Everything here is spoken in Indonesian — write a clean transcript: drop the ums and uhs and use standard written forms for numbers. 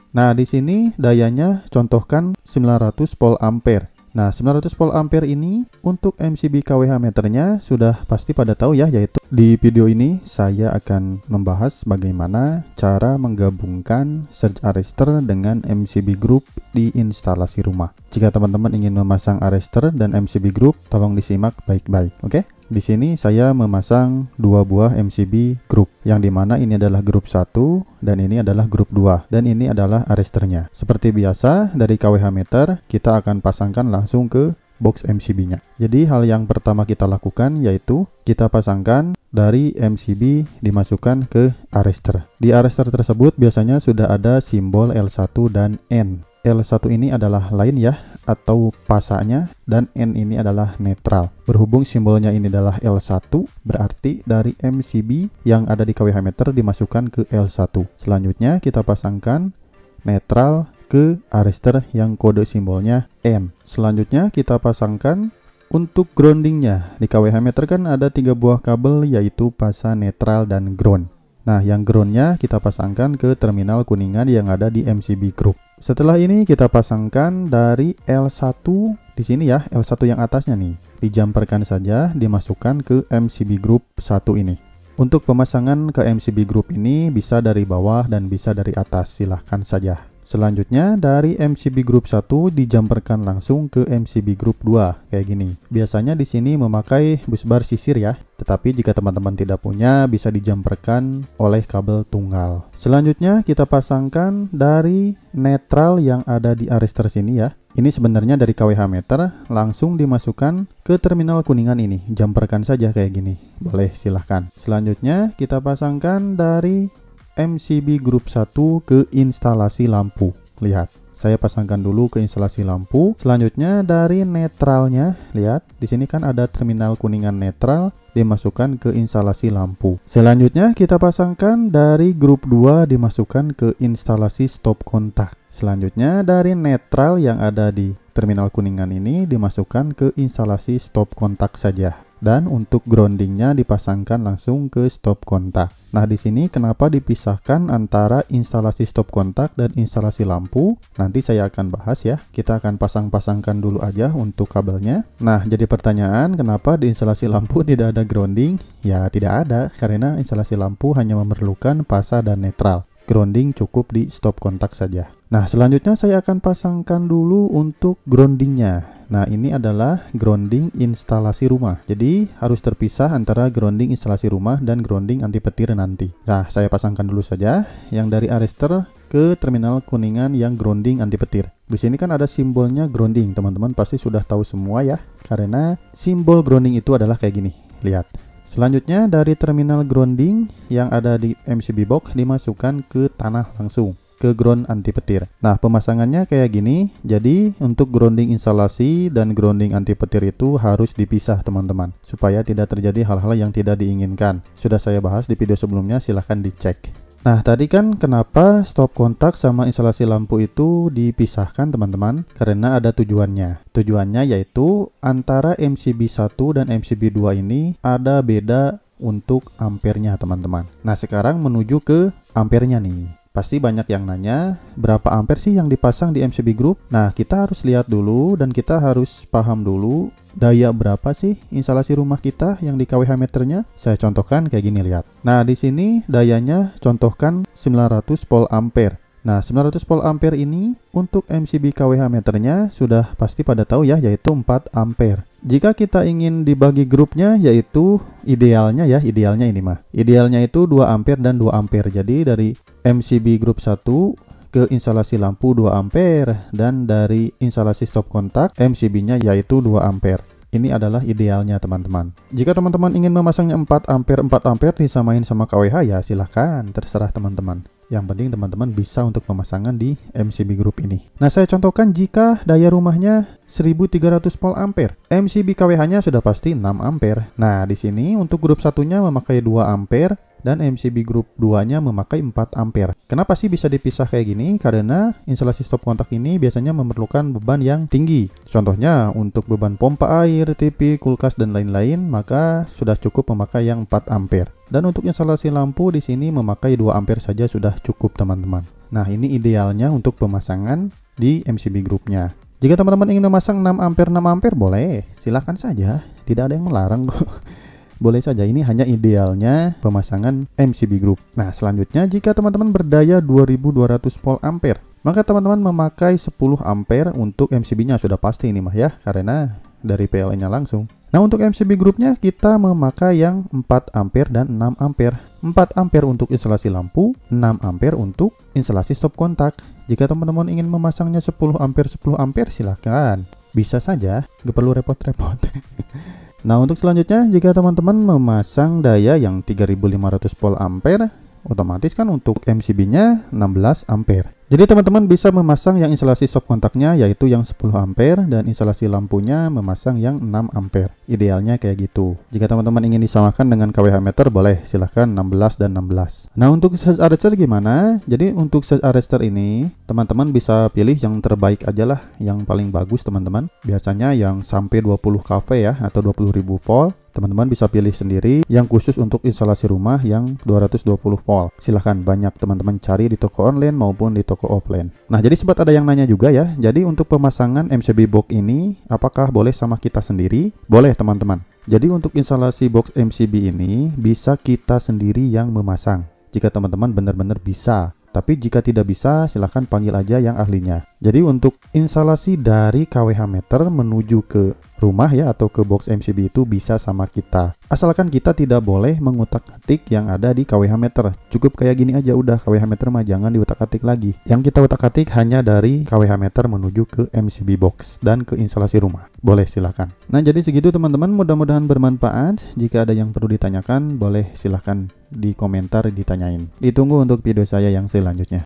Nah, di sini dayanya contohkan 900 volt ampere. Nah, 900 volt ampere ini untuk MCB kWh meternya sudah pasti pada tahu ya, yaitu di video ini saya akan membahas bagaimana cara menggabungkan surge arrestor dengan MCB group di instalasi rumah. Jika teman-teman ingin memasang arrestor dan MCB group, tolong disimak baik-baik, oke? Di sini saya memasang dua buah MCB group, yang dimana ini adalah grup 1 dan ini adalah grup 2, dan ini adalah arrestornya. Seperti biasa, dari kWh meter kita akan pasangkan langsung ke box MCB-nya. Jadi hal yang pertama kita lakukan yaitu kita pasangkan dari MCB dimasukkan ke arrestor. Di arrestor tersebut biasanya sudah ada simbol L1 dan N. L1 ini adalah line ya, atau pasanya, dan N ini adalah netral. Berhubung simbolnya ini adalah L1, berarti dari MCB yang ada di kWh meter dimasukkan ke L1. Selanjutnya kita pasangkan netral ke arrestor yang kode simbolnya N. Selanjutnya kita pasangkan untuk groundingnya. Di kWh meter kan ada 3 buah kabel, yaitu pasa, netral, dan ground. Nah, yang groundnya kita pasangkan ke terminal kuningan yang ada di MCB group. Setelah ini kita pasangkan dari L1 di sini ya, L1 yang atasnya nih. Dijamperkan saja, dimasukkan ke MCB group 1 ini. Untuk pemasangan ke MCB group ini bisa dari bawah dan bisa dari atas, silahkan saja. Selanjutnya dari MCB group 1 dijamperkan langsung ke MCB group 2 kayak gini. Biasanya di sini memakai busbar sisir ya, tetapi jika teman-teman tidak punya bisa dijamperkan oleh kabel tunggal. Selanjutnya kita pasangkan dari netral yang ada di arrestor sini ya. Ini sebenarnya dari kWh meter langsung dimasukkan ke terminal kuningan ini. Jamperkan saja kayak gini. Boleh, silahkan. Selanjutnya kita pasangkan dari MCB group 1 ke instalasi lampu. Lihat, saya pasangkan dulu ke instalasi lampu. Selanjutnya dari netralnya, lihat di sini kan ada terminal kuningan netral, dimasukkan ke instalasi lampu. Selanjutnya kita pasangkan dari grup 2 dimasukkan ke instalasi stop kontak. Selanjutnya dari netral yang ada di terminal kuningan ini dimasukkan ke instalasi stop kontak saja. Dan untuk groundingnya dipasangkan langsung ke stop kontak. Nah, di sini kenapa dipisahkan antara instalasi stop kontak dan instalasi lampu? Nanti saya akan bahas ya. Kita akan pasang-pasangkan dulu aja untuk kabelnya. Nah, jadi pertanyaan, kenapa di instalasi lampu tidak ada grounding? Ya, tidak ada, karena instalasi lampu hanya memerlukan pasa dan netral. Grounding cukup di stop kontak saja. Nah, selanjutnya saya akan pasangkan dulu untuk groundingnya. Nah, ini adalah grounding instalasi rumah. Jadi, harus terpisah antara grounding instalasi rumah dan grounding anti petir nanti. Nah, saya pasangkan dulu saja yang dari arrestor ke terminal kuningan yang grounding anti petir. Di sini kan ada simbolnya grounding. Teman-teman pasti sudah tahu semua ya, karena simbol grounding itu adalah kayak gini. Lihat. Selanjutnya dari terminal grounding yang ada di MCB box dimasukkan ke tanah langsung, ke ground anti petir. Nah, pemasangannya kayak gini. Jadi untuk grounding instalasi dan grounding anti petir itu harus dipisah teman-teman, supaya tidak terjadi hal-hal yang tidak diinginkan. Sudah saya bahas di video sebelumnya, silahkan dicek. Nah, tadi kan kenapa stop kontak sama instalasi lampu itu dipisahkan teman-teman? Karena ada tujuannya. Tujuannya yaitu antara MCB 1 dan MCB 2 ini ada beda untuk ampernya teman-teman. Nah, sekarang menuju ke ampernya nih. Pasti banyak yang nanya, berapa ampere sih yang dipasang di MCB group? Nah, kita harus lihat dulu dan kita harus paham dulu daya berapa sih instalasi rumah kita yang di kWh meternya. Saya contohkan kayak gini, lihat. Nah, di sini dayanya contohkan 900 volt ampere. Nah, 900 volt ampere ini untuk MCB kWh meternya sudah pasti pada tahu ya, yaitu 4 ampere. Jika kita ingin dibagi grupnya, yaitu idealnya ya, idealnya ini mah. Idealnya itu 2 ampere dan 2 ampere. Jadi dari MCB group 1 ke instalasi lampu 2 ampere dan dari instalasi stop kontak MCB-nya yaitu 2 ampere. Ini adalah idealnya teman-teman. Jika teman-teman ingin memasangnya 4 ampere disamain sama kWh ya silahkan, terserah teman-teman. Yang penting teman-teman bisa untuk pemasangan di MCB group ini. Nah, saya contohkan jika daya rumahnya 1300 volt ampere. MCB kWh-nya sudah pasti 6 ampere. Nah, di sini untuk grup satunya memakai 2 ampere dan MCB group 2-nya memakai 4 ampere. Kenapa sih bisa dipisah kayak gini? Karena instalasi stop kontak ini biasanya memerlukan beban yang tinggi. Contohnya untuk beban pompa air, TV, kulkas dan lain-lain, maka sudah cukup memakai yang 4 ampere. Dan untuk instalasi lampu di sini memakai 2 ampere saja sudah cukup teman-teman. Nah, ini idealnya untuk pemasangan di MCB grupnya. Jika teman-teman ingin memasang 6 ampere 6 ampere boleh, silahkan saja, tidak ada yang melarang kok. Boleh saja, ini hanya idealnya pemasangan MCB group. Nah, selanjutnya jika teman-teman berdaya 2200 volt ampere, maka teman-teman memakai 10 ampere untuk MCB-nya, sudah pasti ini mah ya, karena dari PLN-nya langsung. Nah, untuk MCB grupnya kita memakai yang 4 ampere dan 6 ampere. 4 ampere untuk instalasi lampu, 6 ampere untuk instalasi stop kontak. Jika teman-teman ingin memasangnya 10 ampere silahkan. Bisa saja, gak perlu repot-repot. Nah, untuk selanjutnya jika teman-teman memasang daya yang 3500 volt ampere, otomatis kan untuk MCB-nya 16 ampere. Jadi teman-teman bisa memasang yang instalasi stop kontaknya yaitu yang 10 ampere dan instalasi lampunya memasang yang 6 ampere. Idealnya kayak gitu. Jika teman-teman ingin disamakan dengan KWH meter boleh, silahkan 16 dan 16. Nah, untuk surge arrester gimana? Jadi untuk surge arrester ini teman-teman bisa pilih yang terbaik aja lah, yang paling bagus teman-teman. Biasanya yang sampai 20 kV ya atau 20.000 volt. Teman-teman bisa pilih sendiri yang khusus untuk instalasi rumah yang 220 volt. Silahkan, banyak teman-teman cari di toko online maupun di toko offline. Nah, jadi sempat ada yang nanya juga ya. Jadi untuk pemasangan MCB box ini apakah boleh sama kita sendiri? Boleh teman-teman. Jadi untuk instalasi box MCB ini bisa kita sendiri yang memasang. Jika teman-teman benar-benar bisa. Tapi jika tidak bisa, silahkan panggil aja yang ahlinya. Jadi untuk instalasi dari KWH meter menuju ke rumah ya atau ke box MCB itu bisa sama kita. Asalkan kita tidak boleh mengutak-atik yang ada di KWH meter. Cukup kayak gini aja udah, KWH meter mah jangan diutak-atik lagi. Yang kita utak-atik hanya dari KWH meter menuju ke MCB box dan ke instalasi rumah. Boleh, silahkan. Nah, jadi segitu teman-teman, mudah-mudahan bermanfaat. Jika ada yang perlu ditanyakan, boleh silahkan di komentar ditanyain. Ditunggu untuk video saya yang selanjutnya.